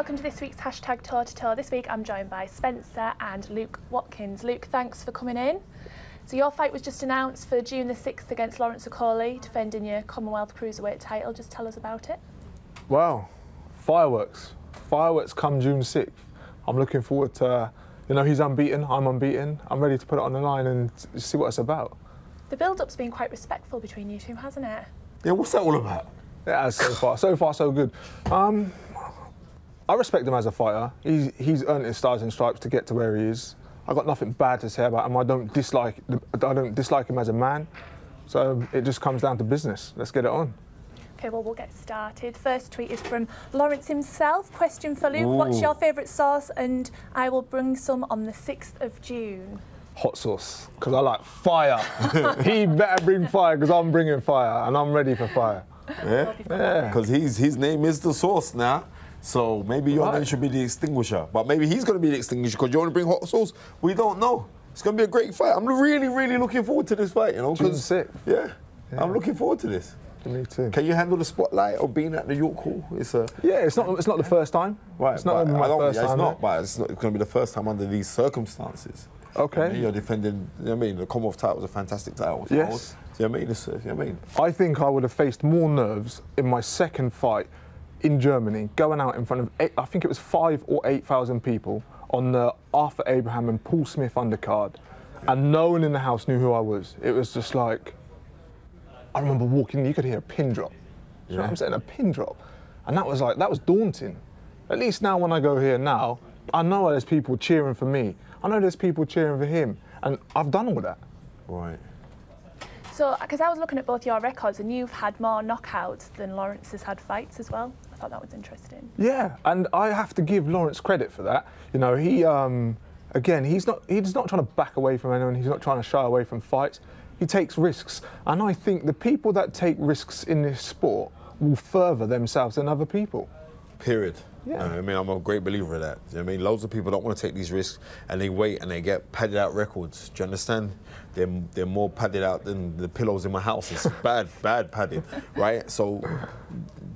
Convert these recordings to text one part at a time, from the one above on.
welcome to this week's hashtag Toe to Toe. This week I'm joined by Spencer and Luke Watkins. Luke, thanks for coming in. So your fight was just announced for June the 6th against Lawrence Okolie, defending your Commonwealth Cruiserweight title. Just tell us about it. Wow, fireworks. Fireworks come June 6th. I'm looking forward to, he's unbeaten, I'm unbeaten. I'm ready to put it on the line and see what it's about. The build-up's been quite respectful between you two, hasn't it? Yeah, what's that all about? Yeah, so far so good. I respect him as a fighter. He's earned his stars and stripes to get to where he is. I got nothing bad to say about him. I don't dislike him as a man. So it just comes down to business. Let's get it on. Okay, well, we'll get started. First tweet is from Lawrence himself. Question for Luke. Ooh. What's your favourite sauce? And I will bring some on the 6th of June. Hot sauce, because I like fire. He better bring fire, because I'm bringing fire, and I'm ready for fire. Yeah, because his name is the sauce now. So maybe your name should be the extinguisher. But maybe he's going to be the extinguisher because you want to bring hot sauce. We don't know. It's going to be a great fight. I'm really, really looking forward to this fight, June 6th. Yeah, I'm looking forard to this. Me too. Can you handle the spotlight of being at the York Hall? It's not the first time. Right, it's not my first time. It's going to be the first time under these circumstances. Okay. You're defending, the Commonwealth title was a fantastic title. Yes. I think I would have faced more nerves in my second fight in Germany, going out in front of, I think it was 5,000 or 8,000 people on the Arthur Abraham and Paul Smith undercard, and no one in the house knew who I was. It was just like, I remember walking, you could hear a pin drop. You know what I'm saying? A pin drop. And that was daunting. At least now when I go here now, I know there's people cheering for me. I know there's people cheering for him. And I've done all that. Right. So, because I was looking at both your records and you've had more knockouts than Lawrence has had fights as well. I thought that was interesting. Yeah, and I have to give Lawrence credit for that. He, again, he's not trying to back away from anyone. He's not trying to shy away from fights. He takes risks. And I think the people that take risks in this sport will further themselves than other people. Period. Yeah. I'm a great believer of that. Loads of people don't want to take these risks and they wait and they get padded out records. Do you understand? They're more padded out than the pillows in my house. It's bad padding, right? So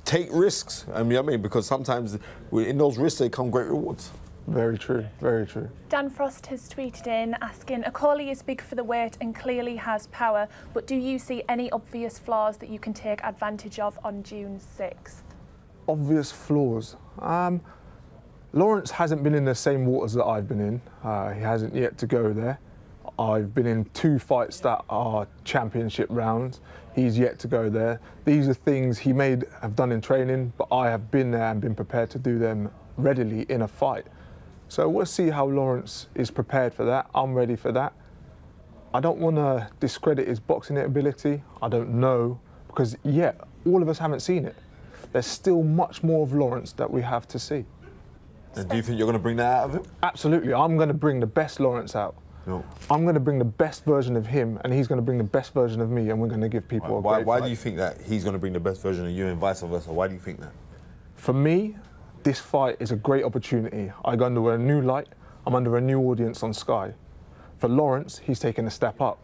take risks. Because sometimes in those risks they come great rewards. Very true, very true. Dan Frost has tweeted in asking, Okolie is big for the weight and clearly has power, but do you see any obvious flaws that you can take advantage of on June 6th? Obvious flaws. Lawrence hasn't been in the same waters that I've been in. He hasn't yet to go there. I've been in 2 fights that are championship rounds. He's yet to go there. These are things he may have done in training, but I have been there and been prepared to do them readily in a fight. So we'll see how Lawrence is prepared for that. I'm ready for that. I don't want to discredit his boxing ability. I don't know, because yet all of us haven't seen it. There's still much more of Lawrence that we have to see. And do you think you're going to bring that out of him? Absolutely. I'm going to bring the best Lawrence out. No. I'm going to bring the best version of him, and he's going to bring the best version of me, and we're going to give people a great Why fight. do you think that he's going to bring the best version of you and vice versa? Why do you think that? For me, this fight is a great opportunity. I go under a new light. I'm under a new audience on Sky. For Lawrence, he's taken a step up.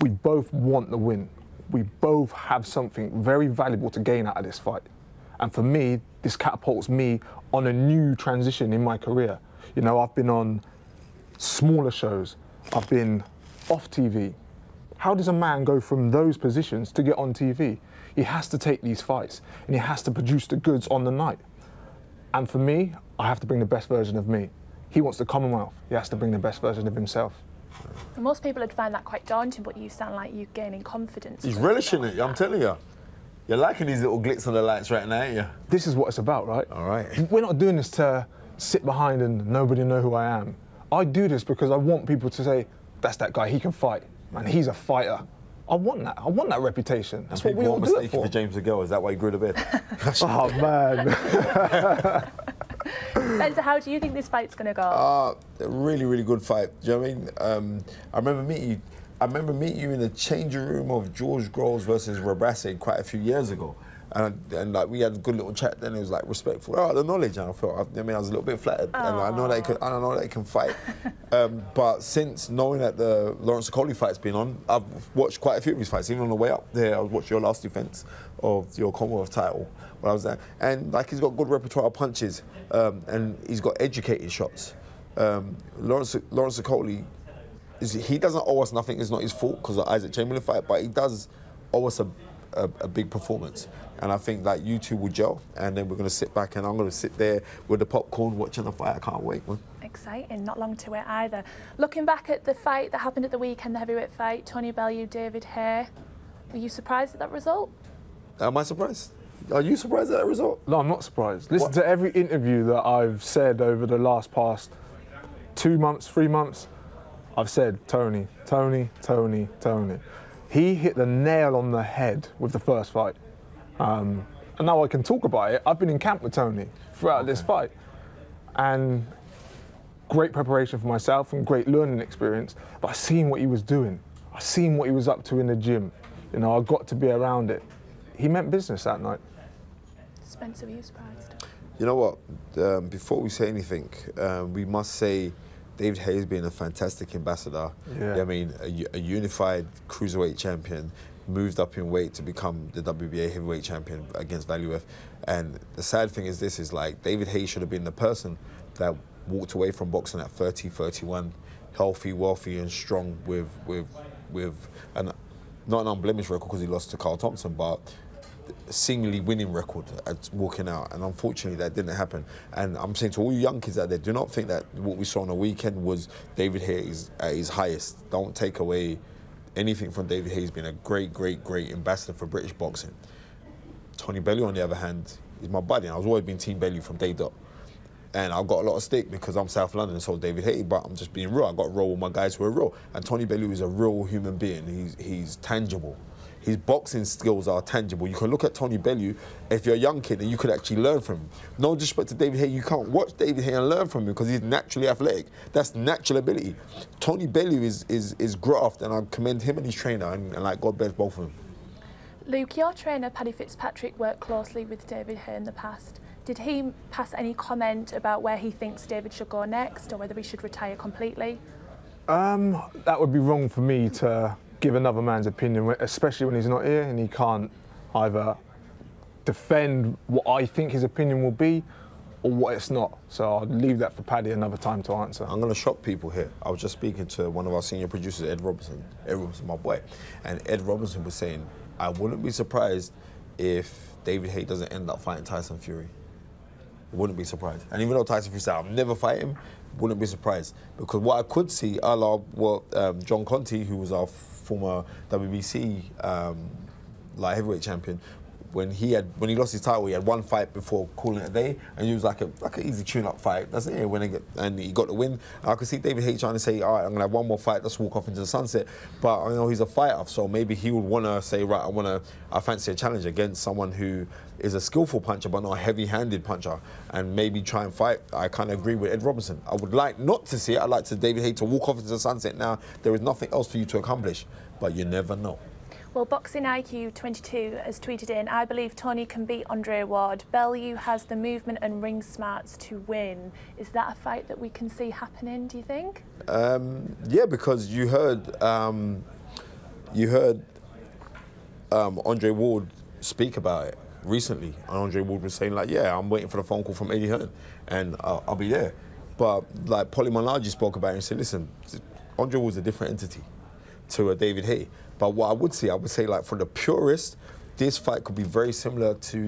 We both want the win. We both have something very valuable to gain out of this fight. And for me, this catapults me on a new transition in my career. I've been on smaller shows. I've been off TV. How does a man go from those positions to get on TV? He has to take these fights and he has to produce the goods on the night. And for me, I have to bring the best version of me. He wants the Commonwealth. He has to bring the best version of himself. Most people would find that quite daunting, but you sound like you're gaining confidence. He's relishing it, I'm telling you. You're liking these little glitz on the lights right now, ain't you? This is what it's about, right? All right. We're not doing this to sit behind and nobody know who I am. I do this because I want people to say, that's that guy, he can fight. Man, he's a fighter. I want that. I want that reputation. That's what we all do it for. For James the girl, is that why you grew the beard? Oh, man. Spencer, how do you think this fight's going to go? A really, really good fight. Do you know what I mean? I remember meeting you in the changing room of George Groves versus Rabassi quite a few years ago. and like we had a good little chat. Then it was like respectful. Oh, the knowledge, and I felt. I mean, I was a little bit flattered, and I know that he can fight. But since knowing that the Lawrence Okolie fight's been on, I've watched quite a few of his fights. Even on the way up there, I watched your last defence of your Commonwealth title when I was there, and like he's got good repertoire of punches, and he's got educated shots. Lawrence Okolie, he doesn't owe us nothing. It's not his fault because of the Isaac Chamberlain fight, but he does owe us a big performance. And I think that you two will gel, and then we're going to sit back, and I'm going to sit there with the popcorn watching the fight. I can't wait, man. Exciting, not long to wait either. Looking back at the fight that happened at the weekend, the heavyweight fight, Tony Bellew, David Haye, were you surprised at that result? Am I surprised? Are you surprised at that result? No, I'm not surprised. Listen to every interview that I've said over the past 2 months, 3 months. I've said Tony. He hit the nail on the head with the first fight. And now I can talk about it. I've been in camp with Tony throughout this fight. And great preparation for myself and great learning experience. But I seen what he was doing. I seen what he was up to in the gym. You know, I got to be around it. He meant business that night. Spencer, were you surprised? You know what? Before we say anything, we must say David Haye has been a fantastic ambassador. Yeah. I mean, a unified cruiserweight champion, moved up in weight to become the WBA heavyweight champion against Bellew. And the sad thing is this, is like David Haye should have been the person that walked away from boxing at 30, 31, healthy, wealthy and strong with not an unblemished record because he lost to Carl Thompson, but seemingly winning record at walking out, and unfortunately that didn't happen. And I'm saying to all you young kids out there, do not think that what we saw on the weekend was David Haye at his highest. Don't take away anything from David Haye. He's been a great ambassador for British boxing. Tony Bellew, on the other hand, is my buddy. I've always been Team Bellew from day dot. And I've got a lot of stake because I'm South London, so David Haye, but I'm just being real. I've got to roll with my guys who are real. And Tony Bellew is a real human being. He's tangible. His boxing skills are tangible. You can look at Tony Bellew if you're a young kid and you could actually learn from him. No disrespect to David Haye, you can't watch David Haye and learn from him because he's naturally athletic. That's natural ability. Tony Bellew is graft, and I commend him and his trainer, and like God bless both of them. Luke, your trainer Paddy Fitzpatrick worked closely with David Haye in the past. Did he pass any comment about where he thinks David should go next or whether he should retire completely? That would be wrong for me to give another man's opinion, especially when he's not here and he can't either defend what I think his opinion will be or what it's not. So I'll leave that for Paddy another time to answer. I'm going to shock people here. I was just speaking to one of our senior producers, Ed Robinson. Ed Robinson, my boy. And Ed Robinson was saying, I wouldn't be surprised if David Haye doesn't end up fighting Tyson Fury. Wouldn't be surprised. And even though Tyson Fury said, I'll never fight him, wouldn't be surprised. Because what I could see, a la what John Conte, who was our former WBC light heavyweight champion, when he lost his title, he had one fight before calling it a day, and he was like an easy tune-up fight. That's it. And he got the win. And I could see David Haye trying to say, all right, I'm gonna have one more fight. Let's walk off into the sunset. But I know he's a fighter, so maybe he would want to say, right, I fancy a challenge against someone who is a skillful puncher but not a heavy-handed puncher, and maybe try and fight. I kind of agree with Ed Robinson. I would like not to see it. I'd like to David Haye to walk off into the sunset now. There is nothing else for you to accomplish, but you never know. Well, Boxing IQ 22 has tweeted in, I believe Tony can beat Andre Ward. Bellew has the movement and ring smarts to win. Is that a fight that we can see happening, do you think? Yeah, because you heard Andre Ward speak about it recently. And Andre Ward was saying, like, yeah, I'm waiting for the phone call from Eddie Hearn and I'll be there. But like Polly Malaji spoke about it and said, listen, Andre Ward's a different entity to a David Haye. But what I would say like for the purist, this fight could be very similar to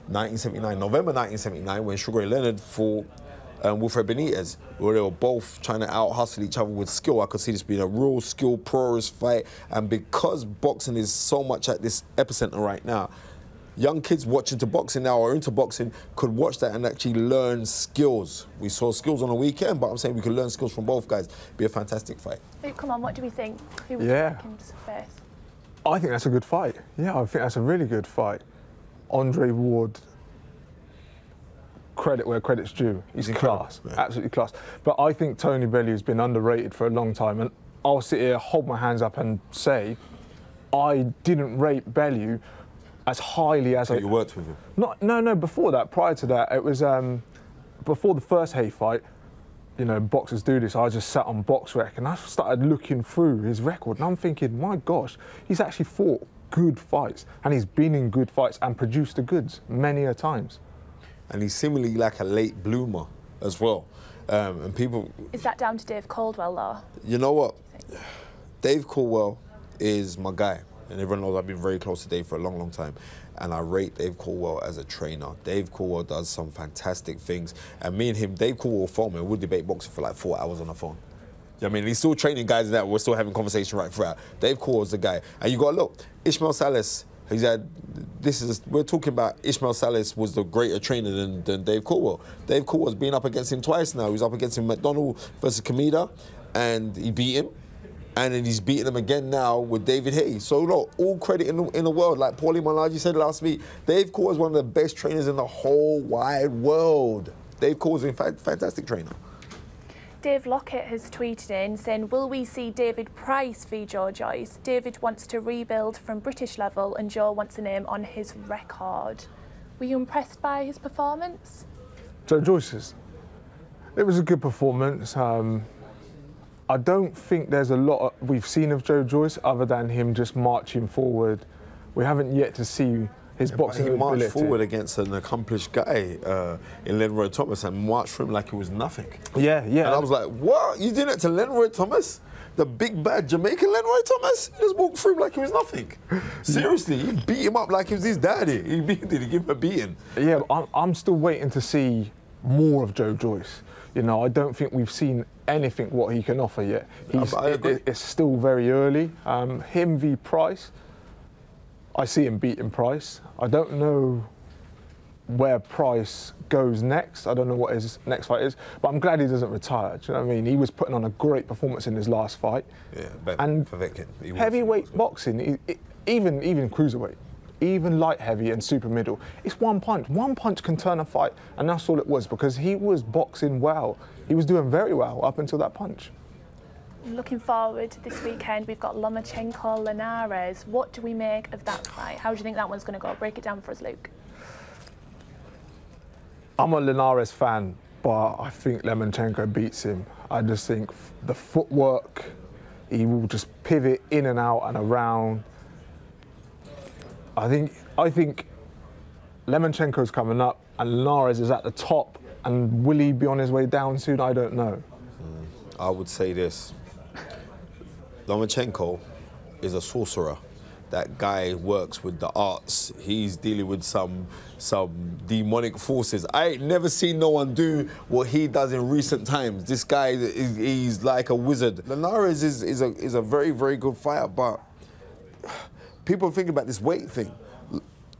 1979, November 1979, when Sugar Ray Leonard fought Wilfred Benitez, where they were both trying to out-hustle each other with skill. I could see this being a real skill purist fight. And because boxing is so much at this epicenter right now, young kids watching to boxing now or into boxing could watch that and actually learn skills. We saw skills on the weekend, but I'm saying we could learn skills from both guys. Be a fantastic fight. Luke, come on, what do we think? Who would you reckon to face? I think that's a good fight. Yeah, I think that's a really good fight. Andre Ward, credit where credit's due. He's class, absolutely class. But I think Tony Bellew has been underrated for a long time, and I'll sit here, hold my hands up and say, I didn't rate Bellew as highly as So you worked with him? No, before that, prior to that, it was before the first Haye fight. You know, boxers do this. I just sat on BoxRec and I started looking through his record and I'm thinking, my gosh, he's actually fought good fights and he's been in good fights and produced the goods many a times. And he's seemingly like a late bloomer as well. And people... Is that down to Dave Caldwell, though? You know what? Dave Caldwell is my guy. And everyone knows I've been very close to Dave for a long, long time. And I rate Dave Caldwell as a trainer. Dave Caldwell does some fantastic things. And me and him, Dave Caldwell phone me, we'll debate boxing for like 4 hours on the phone. You know what I mean? He's still training guys that we're still having conversation right throughout. Dave Caldwell's the guy. And you got to look, Ismail Salas, we're talking about Ismail Salas was the greater trainer than Dave Caldwell. Dave Caldwell's been up against him twice now. He was up against him McDonald versus Kameda, and he beat him. And then he's beating him again now with David Haye. So look, all credit in the world. Like Paulie Malaji said last week, Dave Caldwell is one of the best trainers in the whole wide world. Dave Caldwell is a fantastic trainer. Dave Lockett has tweeted in saying, will we see David Price v Joe Joyce? David wants to rebuild from British level and Joe wants a name on his record. Were you impressed by his performance? Joe Joyce's. It was a good performance. I don't think there's a lot we've seen of Joe Joyce other than him just marching forward. We haven't yet to see his boxing ability. He marched forward against an accomplished guy in Leanne Thomas and marched for him like it was nothing. Yeah. And I was like, what? You did it to Leanne Thomas? The big bad Jamaican Leanne Thomas? He just walked through him like it was nothing. Seriously, he beat him up like he was his daddy. He gave him a beating. Yeah, I'm still waiting to see more of Joe Joyce. You know, I don't think we've seen anything what he can offer yet. It's still very early. Him v Price, I see him beating Price. I don't know where Price goes next. I don't know what his next fight is, but I'm glad he doesn't retire. Do you know what I mean? He was putting on a great performance in his last fight. Yeah, and heavyweight boxing, even cruiserweight, even light heavy and super middle, it's one punch. One punch can turn a fight, and that's all it was because he was boxing well. He was doing very well up until that punch. Looking forward this weekend, we've got Lomachenko-Linares. What do we make of that fight? How do you think that one's going to go? Break it down for us, Luke. I'm a Linares fan, but I think Lomachenko beats him. I just think the footwork, he will just pivot in and out and around. I think Lomachenko's coming up and Linares is at the top, and will he be on his way down soon? I don't know. I would say this. Lomachenko is a sorcerer. That guy works with the arts. He's dealing with some demonic forces. I ain't never seen no one do what he does in recent times. This guy, he's like a wizard. Linares is a very, very good fighter, but people think about this weight thing.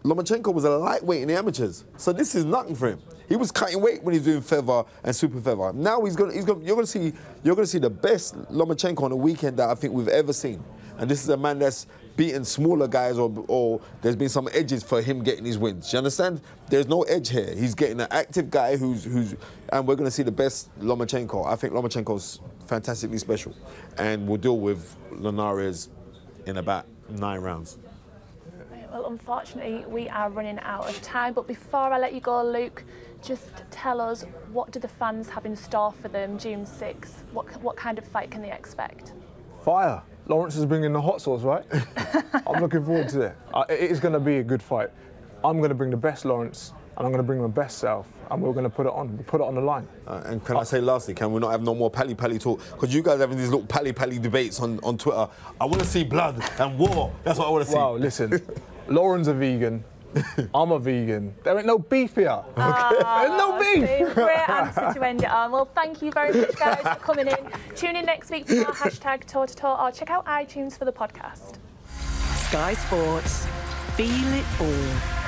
Lomachenko was a lightweight in the amateurs, so this is nothing for him. He was cutting weight when he's doing feather and super feather. Now you're gonna see the best Lomachenko on the weekend that I think we've ever seen. And this is a man that's beaten smaller guys, or there's been some edges for him getting his wins. Do you understand? There's no edge here. He's getting an active guy who's and we're gonna see the best Lomachenko. I think Lomachenko's fantastically special, and we'll deal with Linares in about 9 rounds. Well, unfortunately, we are running out of time. But before I let you go, Luke, just tell us, what do the fans have in store for them June 6th? What kind of fight can they expect? Fire. Lawrence is bringing the hot sauce, right? I'm looking forward to it. It is going to be a good fight. I'm going to bring the best Lawrence, and I'm going to bring my best self, and we're going to put it on. We'll put it on the line. And can I say lastly, can we not have no more pally talk? Because you guys having these little pally debates on Twitter. I want to see blood and war. That's what I want to see. Wow, listen. Lauren's a vegan. I'm a vegan. There ain't no beef here. Okay. There's no beef. Great answer to end it on. Well, thank you very much, guys, for coming in. Tune in next week for our hashtag toe to toe, or check out iTunes for the podcast. Sky Sports. Feel it all.